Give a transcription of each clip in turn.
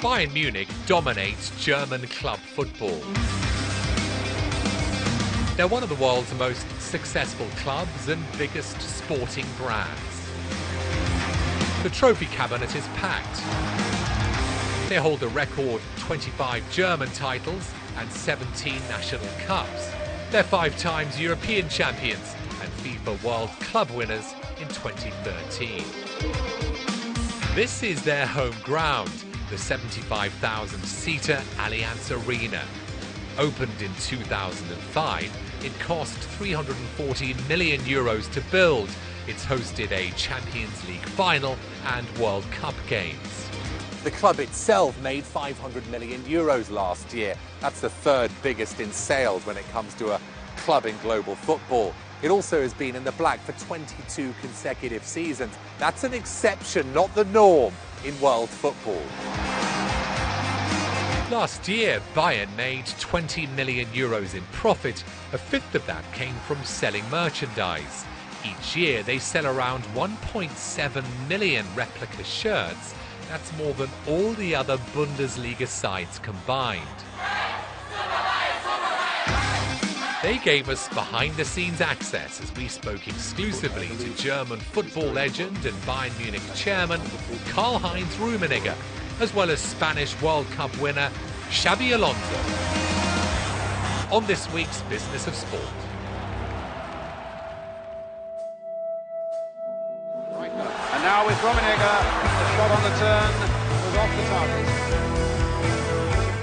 Bayern Munich dominates German club football. They're one of the world's most successful clubs and biggest sporting brands. The trophy cabinet is packed. They hold a record 25 German titles and 17 national cups. They're 5 times European champions and FIFA World Club winners in 2013. This is their home ground, the 75,000-seater Allianz Arena. Opened in 2005, it cost €340 million to build. It's hosted a Champions League final and World Cup games. The club itself made €500 million last year. That's the third biggest in sales when it comes to a club in global football. It also has been in the black for 22 consecutive seasons. That's an exception, not the norm, in world football. Last year, Bayern made €20 million in profit. A fifth of that came from selling merchandise. Each year, they sell around 1.7 million replica shirts. That's more than all the other Bundesliga sides combined. They gave us behind-the-scenes access as we spoke exclusively to German football legend and Bayern Munich chairman Karl-Heinz Rummenigge, as well as Spanish World Cup winner Xabi Alonso. On this week's Business of Sport. And now with Rummenigge, the shot on the turn was off the target.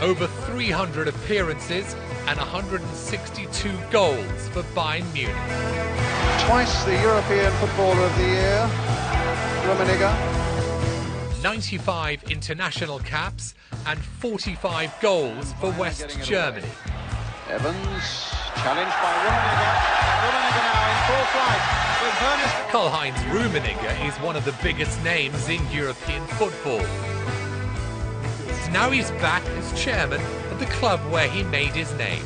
Over 300 appearances and 162 goals for Bayern Munich. Twice the European Footballer of the Year, Rummenigge. 95 international caps and 45 goals for West Germany. Evans, challenged by Rummenigge. Rummenigge now in full flight. Karl-Heinz Rummenigge is one of the biggest names in European football. Now he's back as chairman of the club where he made his name.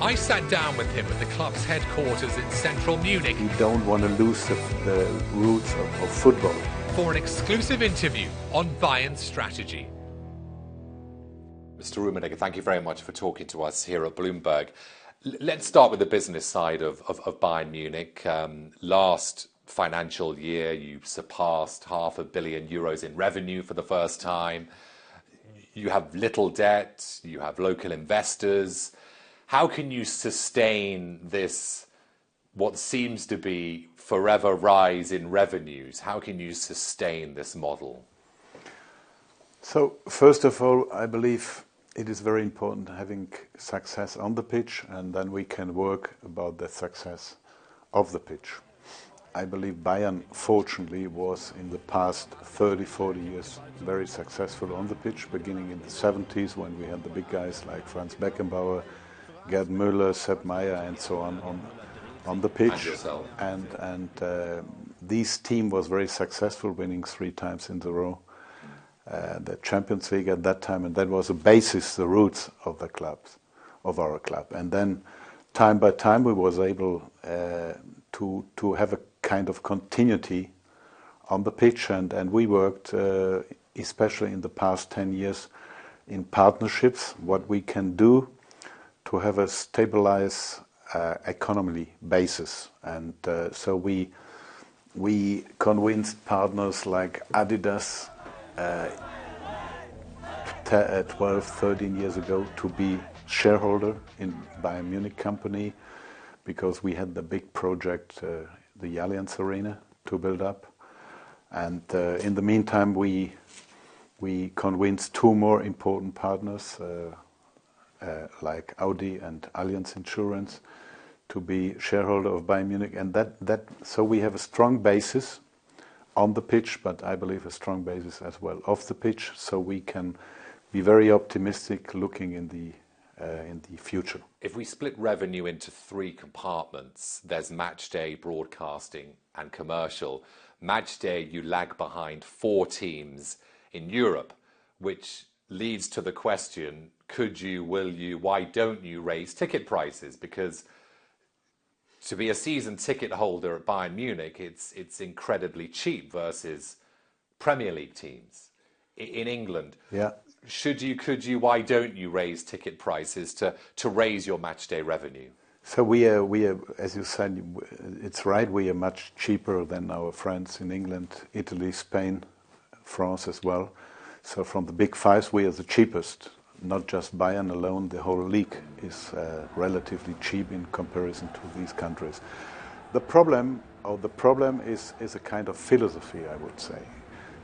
I sat down with him at the club's headquarters in central Munich. We don't want to lose the roots of football. For an exclusive interview on Bayern's strategy. Mr. Rummenigge, thank you very much for talking to us here at Bloomberg. Let's start with the business side of Bayern Munich. Last financial year, you surpassed €500 million in revenue for the first time. You have little debt, you have local investors. How can you sustain this, what seems to be forever rise in revenues? How can you sustain this model? So, first of all, I believe it is very important having success on the pitch, and then we can work about the success of the pitch. I believe Bayern, fortunately, was in the past 30, 40 years very successful on the pitch, beginning in the 70s when we had the big guys like Franz Beckenbauer, Gerd Müller, Sepp Maier, and so on the pitch. And this team was very successful, winning 3 times in a row. The Champions League at that time, and that was the basis, the roots of the clubs, of our club. And then, time by time, we was able to have a kind of continuity on the pitch, and we worked, especially in the past 10 years, in partnerships. What we can do to have a stabilized economy basis, and so we convinced partners like Adidas 12, 13 years ago to be shareholder in Bayern Munich company, because we had the big project, the Allianz Arena, to build up. And in the meantime, we convinced 2 more important partners, like Audi and Allianz Insurance, to be shareholder of Bayern Munich. And so we have a strong basis on the pitch, but I believe a strong basis as well off the pitch, so we can be very optimistic looking in the future. If we split revenue into 3 compartments, there's match day, broadcasting, and commercial. Match day, you lag behind 4 teams in Europe, which leads to the question: could you, will you, why don't you raise ticket prices? Because to be a season ticket holder at Bayern Munich, it's incredibly cheap versus Premier League teams. in England. Yeah. Could you, why don't you raise ticket prices to raise your matchday revenue? So we are, as you said, it's right, we are much cheaper than our friends in England, Italy, Spain, France as well. So from the big fives, we are the cheapest. Not just Bayern alone, the whole league is relatively cheap in comparison to these countries. The problem is a kind of philosophy, I would say.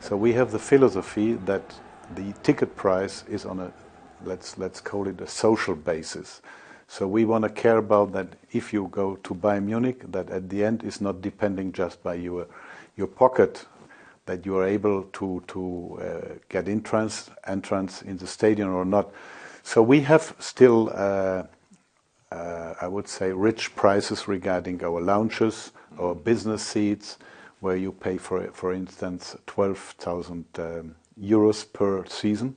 So we have the philosophy that the ticket price is on a, let's call it a social basis. So we want to care about that if you go to Bayern Munich, that at the end is not depending just by your pocket, that you are able to get entrance in the stadium or not. So we have still, I would say, rich prices regarding our lounges, our business seats, where you pay, for instance, 12,000 euros per season.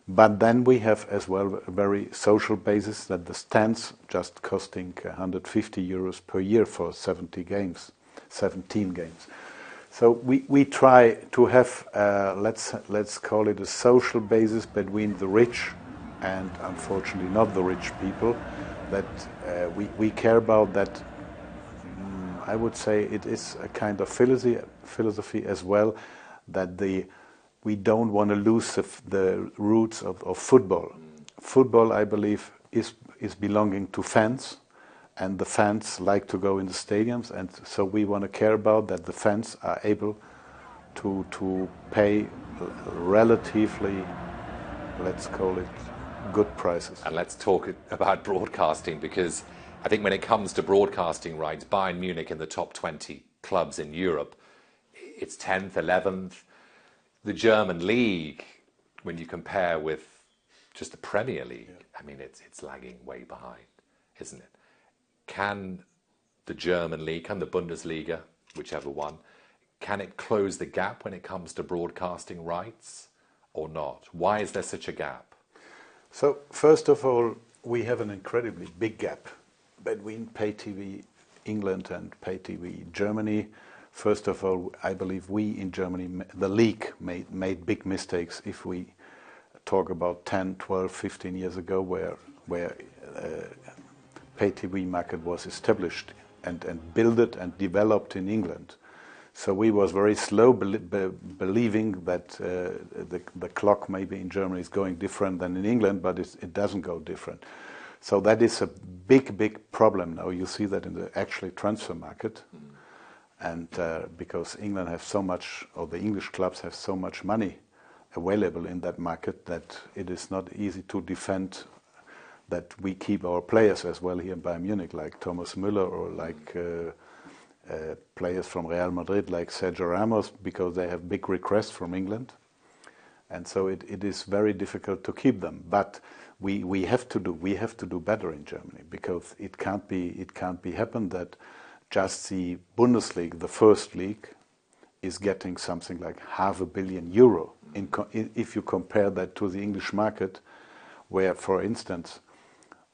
But then we have as well a very social basis that the stands just costing 150 euros per year for 17 games. So we try to have, let's call it a social basis between the rich and unfortunately not the rich people, that we care about that. I would say it is a kind of philosophy as well, that we don't want to lose the roots of football. Football, I believe, is belonging to fans, and the fans like to go in the stadiums, and so we want to care about that the fans are able to pay relatively, let's call it, good prices. And let's talk about broadcasting, because I think when it comes to broadcasting rights, Bayern Munich in the top 20 clubs in Europe, it's 10th, 11th. The German league, when you compare with just the Premier League, I mean, it's lagging way behind, isn't it? Can the German league, can the Bundesliga, whichever one, can it close the gap when it comes to broadcasting rights or not? Why is there such a gap? So, first of all, we have an incredibly big gap between pay TV England and pay TV Germany. First of all, I believe we in Germany, the league, made big mistakes if we talk about 10, 12, 15 years ago, where pay TV market was established and built and developed in England. So we was very slow believing that the clock maybe in Germany is going different than in England, but it doesn't go different. So that is a big problem now. You see that in the actually transfer market. And because England have so much, or the English clubs have so much money available in that market, that it is not easy to defend that we keep our players as well here in Bayern Munich, like Thomas Müller or like players from Real Madrid, like Sergio Ramos, because they have big requests from England. And so it is very difficult to keep them. But we have to do better in Germany, because it can't be happen that just the Bundesliga, the first league, is getting something like €500 million. If you compare that to the English market, where, for instance,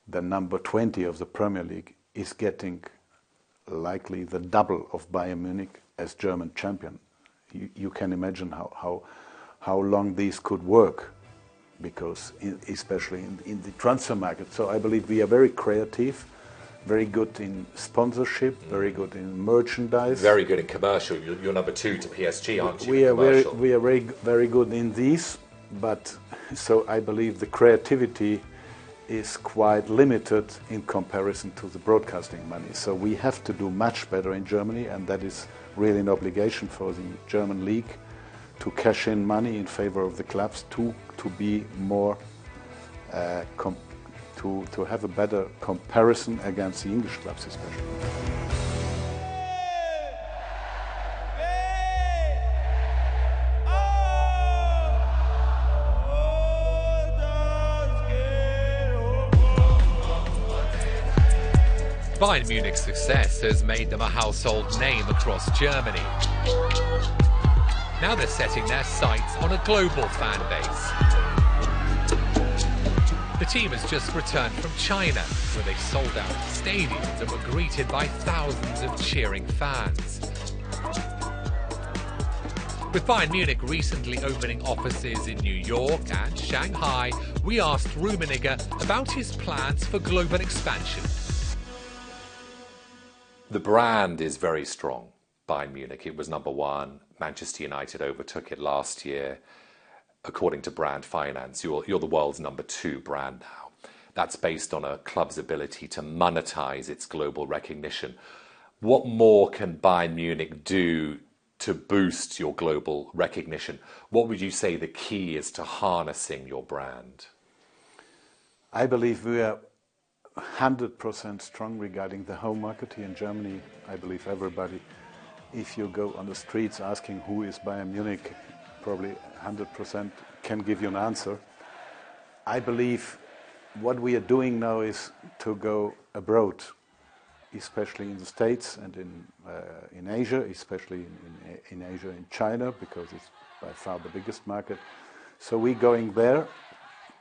the number 20 of the Premier League is getting likely the double of Bayern Munich as German champion. You can imagine how long these could work, because especially in the transfer market. So I believe we are very creative, very good in sponsorship, very good in merchandise. Very good in commercial. You're number 2 to PSG, aren't you? We are very good in these, but so I believe the creativity is quite limited in comparison to the broadcasting money. So we have to do much better in Germany, and that is really an obligation for the German league to cash in money in favor of the clubs to be more to have a better comparison against the English clubs especially. Bayern Munich's success has made them a household name across Germany. Now they're setting their sights on a global fan base. The team has just returned from China, where they sold out stadiums and were greeted by thousands of cheering fans. With Bayern Munich recently opening offices in New York and Shanghai, we asked Rummenigge about his plans for global expansion. The brand is very strong, Bayern Munich. It was number one. Manchester United overtook it last year. According to Brand Finance, you're the world's number 2 brand now. That's based on a club's ability to monetize its global recognition. What more can Bayern Munich do to boost your global recognition? What would you say the key is to harnessing your brand? I believe we are 100% strong regarding the home market here in Germany. I believe everybody, if you go on the streets asking who is Bayern Munich, probably 100% can give you an answer. I believe what we are doing now is to go abroad, especially in the States and in Asia, especially in Asia, in China, because it's by far the biggest market. So we're going there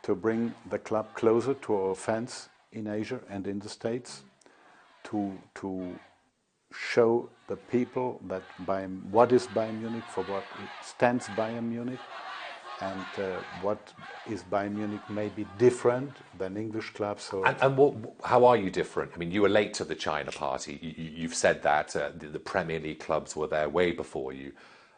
to bring the club closer to our fans in Asia and in the States, to show the people that what is Bayern Munich, for what it stands Bayern Munich, and what is Bayern Munich maybe different than English clubs. How are you different? I mean, you were late to the China party. You've said that the Premier League clubs were there way before you.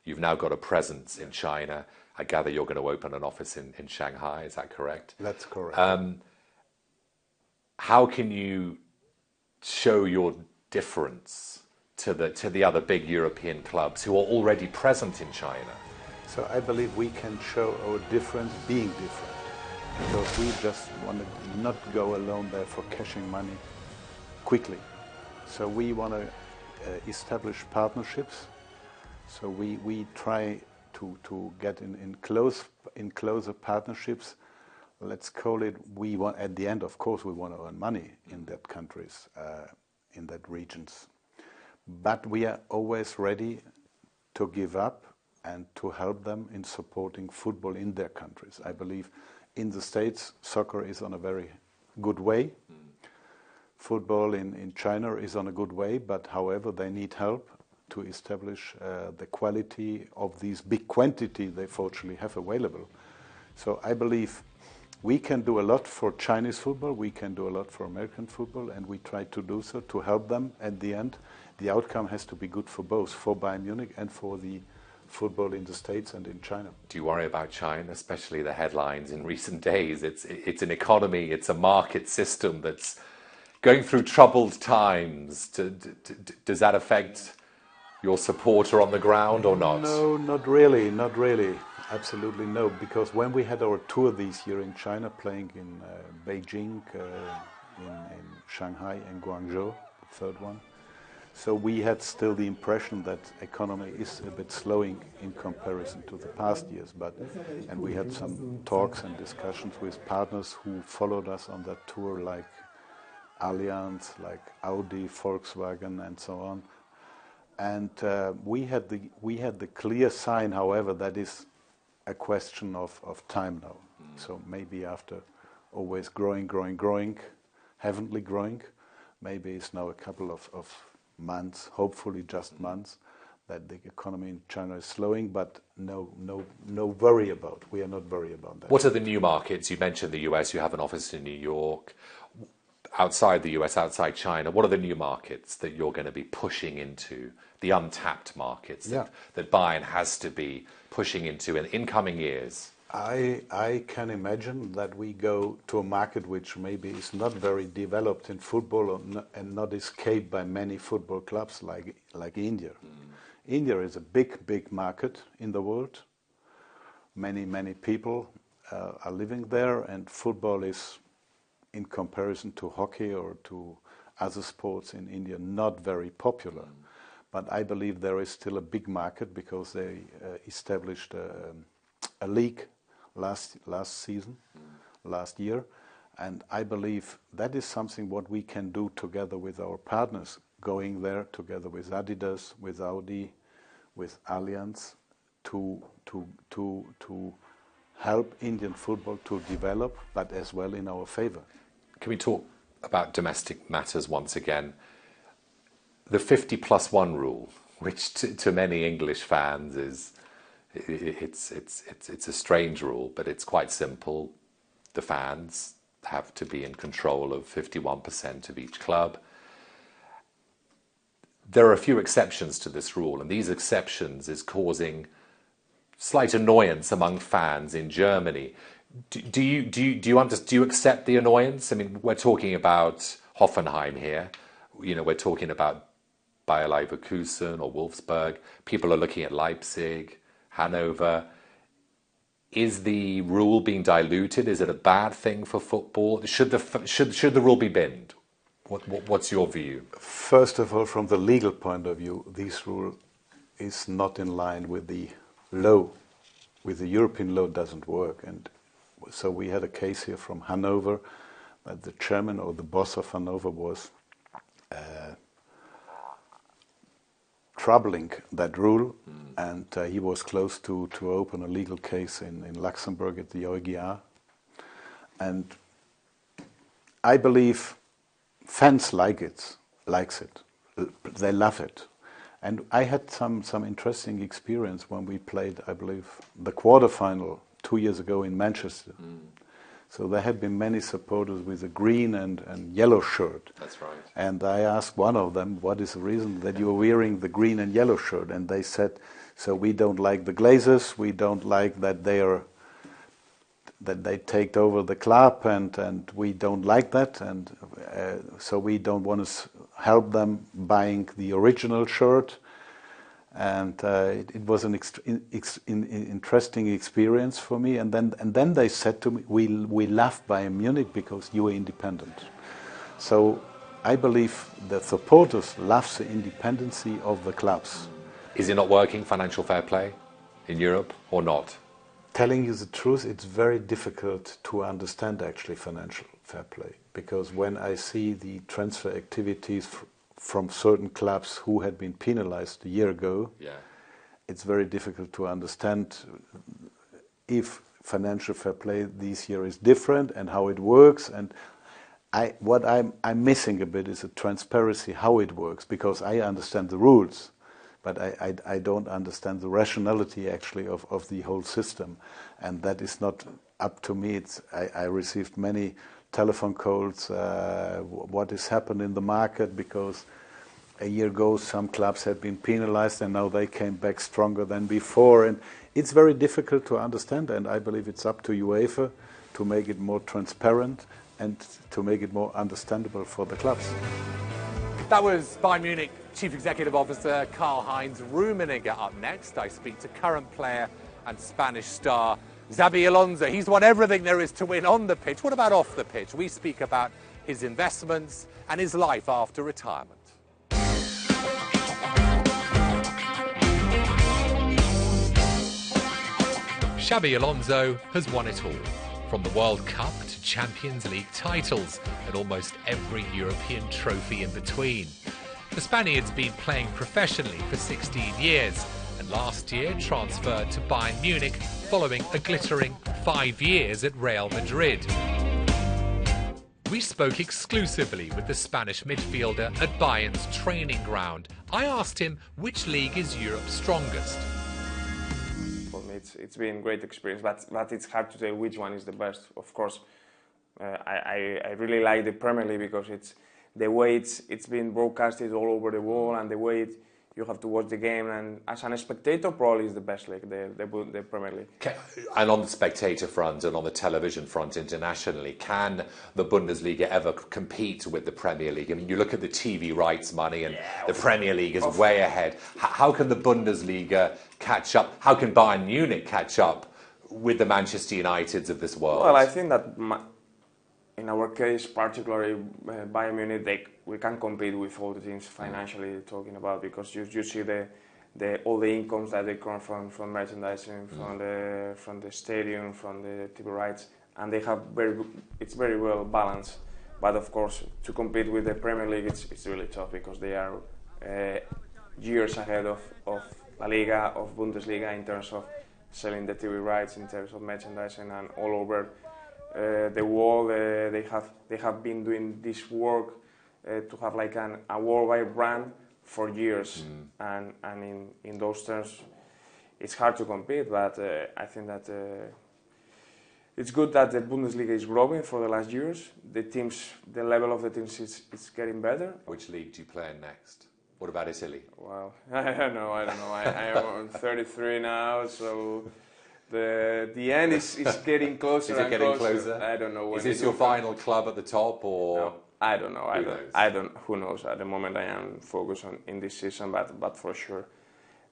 You've now got a presence in China. I gather you're going to open an office in Shanghai. Is that correct? That's correct. How can you show your difference to the other big European clubs who are already present in China? So I believe we can show our difference being different, because we just want to not go alone there for cashing money quickly. So we want to establish partnerships. So we try to get in closer partnerships. Let's call it, we want, at the end, of course, we want to earn money in that countries, in that regions. But we are always ready to give up and to help them in supporting football in their countries. I believe in the States, soccer is on a very good way. Football in China is on a good way, but however, they need help to establish the quality of these big quantity they fortunately have available. So I believe we can do a lot for Chinese football, we can do a lot for American football, and we try to do so to help them. At the end, the outcome has to be good for both, for Bayern Munich and for the football in the States and in China. Do you worry about China, especially the headlines in recent days? It's an economy, it's a market system that's going through troubled times. Does that affect your supporter on the ground or not? No, not really, not really. Absolutely no, because when we had our tour this year in China, playing in Beijing, in Shanghai and Guangzhou, the third one, so we had still the impression that economy is a bit slowing in comparison to the past years. And we had some talks and discussions with partners who followed us on that tour, like Allianz, like Audi, Volkswagen, and so on. And we had the clear sign, however, that is a question of time now. So maybe after always growing, heavenly growing, maybe it's now a couple of months, hopefully just months, that the economy in China is slowing, but no worry about. We are not worried about that. What are the new markets? You mentioned the US, you have an office in New York. Outside the US, outside China, what are the new markets that you're going to be pushing into, the untapped markets that Bayern has to be pushing into in incoming years? I can imagine that we go to a market which maybe is not very developed in football and not escaped by many football clubs like India. India is a big market in the world. Many people are living there, and football is, in comparison to hockey or to other sports in India, not very popular. But I believe there is still a big market, because they established a league last year, and I believe that is something what we can do together with our partners, going there together with Adidas, with Audi, with Allianz, to help Indian football to develop, but as well in our favor. Can we talk about domestic matters once again? The 50+1 rule, which to many English fans is It's a strange rule, but it's quite simple. The fans have to be in control of 51% of each club. There are a few exceptions to this rule, and these exceptions is causing slight annoyance among fans in Germany. Do you accept the annoyance? I mean, we're talking about Hoffenheim here. You know, we're talking about Bayer Leverkusen or Wolfsburg. People are looking at Leipzig, Hanover. Is the rule being diluted? Is it a bad thing for football? Should the rule be binned? What's your view? First of all, from the legal point of view, this rule is not in line with the law. With the European law, doesn't work. And so we had a case here from Hanover that the chairman or the boss of Hanover was troubling that rule, and he was close to open a legal case in Luxembourg at the EuGH. And I believe fans likes it. They love it. And I had some interesting experience when we played, I believe, the quarterfinal 2 years ago in Manchester. So there had been many supporters with a green and yellow shirt. That's right. And I asked one of them, what is the reason that you are wearing the green and yellow shirt? And they said, so we don't like the Glazers, we don't like that they take over the club, and we don't like that, and so we don't want to help them buying the original shirt. And it was an interesting experience for me. And then they said to me, we love Bayern Munich because you are independent. So I believe the supporters love the independency of the clubs. Is it not working, financial fair play, in Europe, or not? Telling you the truth, it's very difficult to understand actually financial fair play, because when I see the transfer activities from certain clubs who had been penalized a year ago, it's very difficult to understand if financial fair play this year is different and how it works. And what I'm missing a bit is a transparency how it works, because I understand the rules, but I don't understand the rationality actually of the whole system. And that is not up to me. I received many telephone calls, what has happened in the market, because a year ago some clubs had been penalized and now they came back stronger than before. And it's very difficult to understand, and I believe it's up to UEFA to make it more transparent and to make it more understandable for the clubs. That was Bayern Munich Chief Executive Officer Karl-Heinz. Rummenigge up next. I speak to current player and Spanish star Xabi Alonso. He's won everything there is to win on the pitch. What about off the pitch? We speak about his investments and his life after retirement. Xabi Alonso has won it all, from the World Cup to Champions League titles and almost every European trophy in between. The Spaniard's been playing professionally for 16 years and last year transferred to Bayern Munich following a glittering 5 years at Real Madrid. We spoke exclusively with the Spanish midfielder at Bayern's training ground. I asked him which league is Europe's strongest. For me, it's been a great experience, but it's hard to tell which one is the best. Of course, I really like the Premier League because it's the way it's been broadcasted all over the world, and the way you have to watch the game. And as a spectator, probably is the best league, the Premier League. And on the spectator front and on the television front internationally, can the Bundesliga ever compete with the Premier League? I mean, you look at the TV rights money and the Premier League is way ahead. How can the Bundesliga catch up? How can Bayern Munich catch up with the Manchester Uniteds of this world? Well, I think that in our case, particularly Bayern Munich, we can compete with all the teams financially talking about, because you see all the incomes that they come from merchandising, from the stadium, from the TV rights, and they have it's very well balanced. But of course, to compete with the Premier League, it's really tough, because they are years ahead of La Liga, of Bundesliga, in terms of selling the TV rights, in terms of merchandising, and all over the world. They have been doing this work to have like a worldwide brand for years, and in those terms, it's hard to compete. But I think that it's good that the Bundesliga is growing for the last years. The level of the teams is getting better. Which league do you play in next? What about Italy? Well, I don't know. I am 33 now, so the end is getting closer. Is it getting closer? I don't know. Is this your final club at the top, or? No, I don't know. Who knows? Who knows? At the moment, I am focused in this season, but for sure,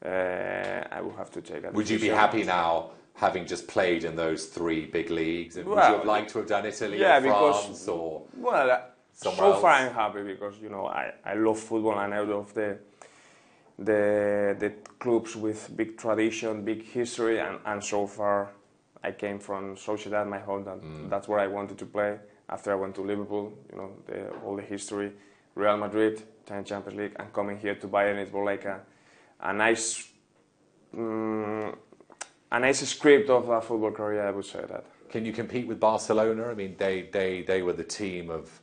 I will have to take a decision. Would you be happy now, having just played in those 3 big leagues? And would you have liked to have done Italy or France or somewhere else? Far I'm happy because I love football and I love the clubs with big tradition, big history, and so far I came from Sociedad, my hometown. That's where I wanted to play. After I went to Liverpool, all the history, Real Madrid, 10 Champions League, and coming here to Bayern, it was like a nice script of a football career, I would say that. Can you compete with Barcelona? I mean, they were the team of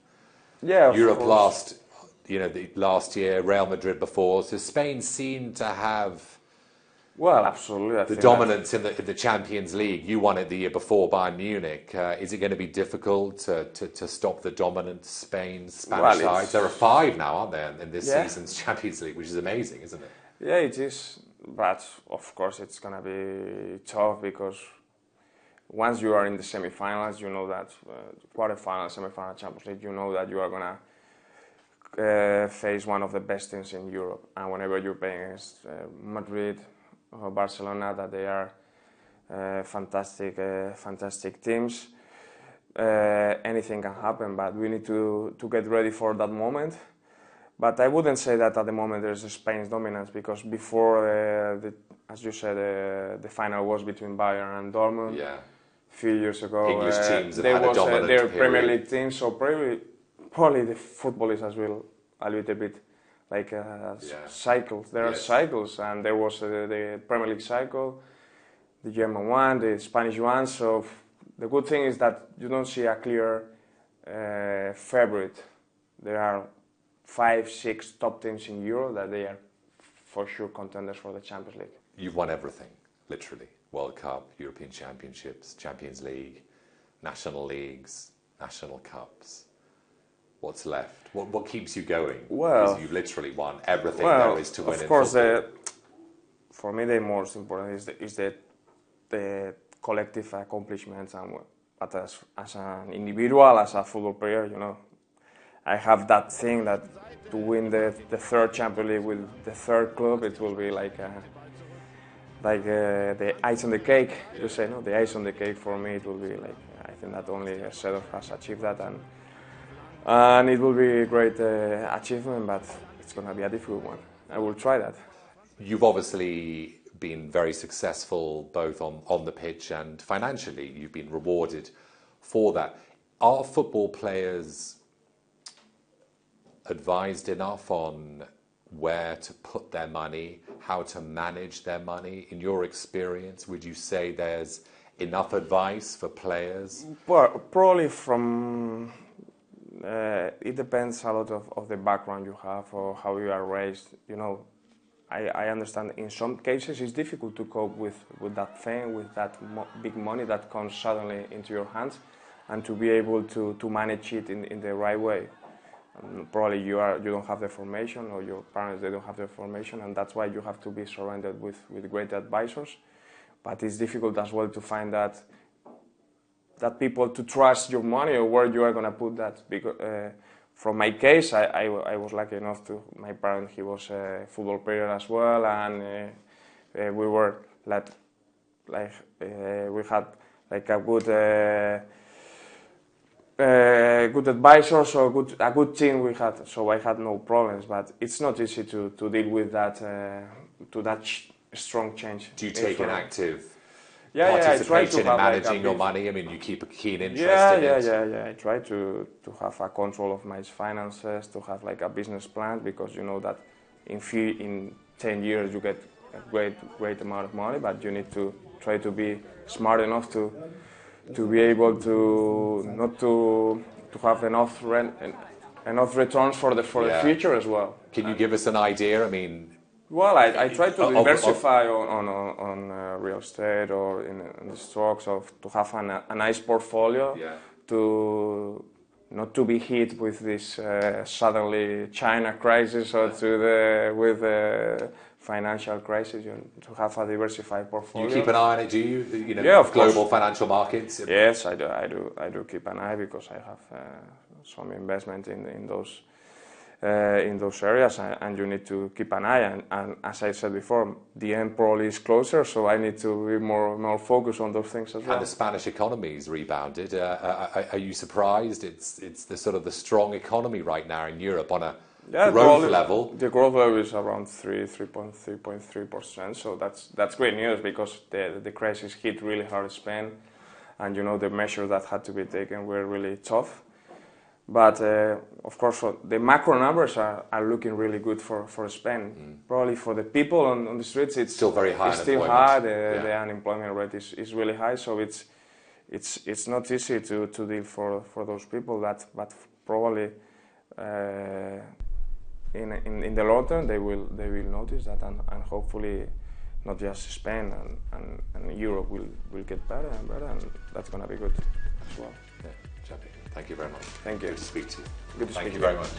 Europe last year, Real Madrid before. So Spain seemed to have absolutely the dominance in the Champions League. You won it the year before, Bayern Munich. Is it going to be difficult to stop the dominant Spanish sides? There are 5 now, aren't there, in this season's Champions League, which is amazing, isn't it? Yeah, it is. But of course, it's going to be tough because once you are in the semi-finals, you know that quarterfinal, semi-final, Champions League, you know that you are going to face one of the best teams in Europe. And whenever you're playing against Madrid or Barcelona, that they are fantastic teams, anything can happen. But we need to get ready for that moment. But I wouldn't say that at the moment there's a Spain's dominance because before, as you said, the final was between Bayern and Dortmund. Yeah. A few years ago, English teams have had a dominant their period. Premier League teams, so probably the football is as well a little bit like cycles. There are cycles, and there was the Premier League cycle, the German one, the Spanish one. So the good thing is that you don't see a clear favorite. There are 5-6 top teams in Europe that they are for sure contenders for the Champions League. You've won everything, literally. World Cup, European Championships, Champions League, National Leagues, National Cups. What's left? What keeps you going? Well, because you've literally won everything there is to win in football. Of course, for me the most important is the collective accomplishments. But as an individual, as a football player, I have that thing that to win the 3rd Champions League with the 3rd club, it will be like the ice on the cake. You say, no, the ice on the cake for me, it will be like, I think that only Sedorf has achieved that, and it will be a great achievement, but it's going to be a difficult one. I will try that. You've obviously been very successful both on the pitch and financially. You've been rewarded for that. Are football players advised enough on where to put their money, how to manage their money? In your experience, would you say there's enough advice for players? Well, probably it depends a lot of the background you have or how you are raised. I understand in some cases it's difficult to cope with that fame, with that big money that comes suddenly into your hands, and to be able to manage it in the right way. Probably you don't have the formation, or your parents they don't have the formation, and that's why you have to be surrounded with great advisors. But it's difficult as well to find that people to trust your money or where you are going to put that. Because from my case, I was lucky enough to my parent. He was a football player as well, and we were we had like a good advisors or a good team we had, so I had no problems. But it's not easy to deal with that strong change. Do you take an active participation in managing your money? I mean, you keep a keen interest in it. Yeah. I try to have a control of my finances, to have like a business plan, because you know that in 10 years you get a great amount of money, but you need to try to be smart enough to be able to have enough returns for the future as well. Can you give us an idea? I mean, Well, I try to diversify on real estate or in the stocks, to have a nice portfolio, to not to be hit with this suddenly China crisis or with the financial crisis. To have a diversified portfolio. You keep an eye on it, do you? Of global course. Financial markets. Yes, I do keep an eye, because I have some investment in those areas, and you need to keep an eye. And as I said before, the end probably is closer, so I need to be more focused on those things as well. And the Spanish economy's rebounded. Are you surprised? It's the sort of the strong economy right now in Europe on a growth level. The growth level is around 3.3%. So that's great news, because the crisis hit really hard Spain, and the measures that had to be taken were really tough. But of course, the macro numbers are looking really good for Spain. Probably for the people on the streets, it's still very high. It's still high. The unemployment rate is really high. So it's not easy to deal for those people. But probably in the long term they will notice that, and hopefully not just Spain and Europe will get better and better, and that's going to be good as well. Yeah, Xabi, thank you very much. Thank you. Good to speak to you. Good to speak Thank you to you. very much.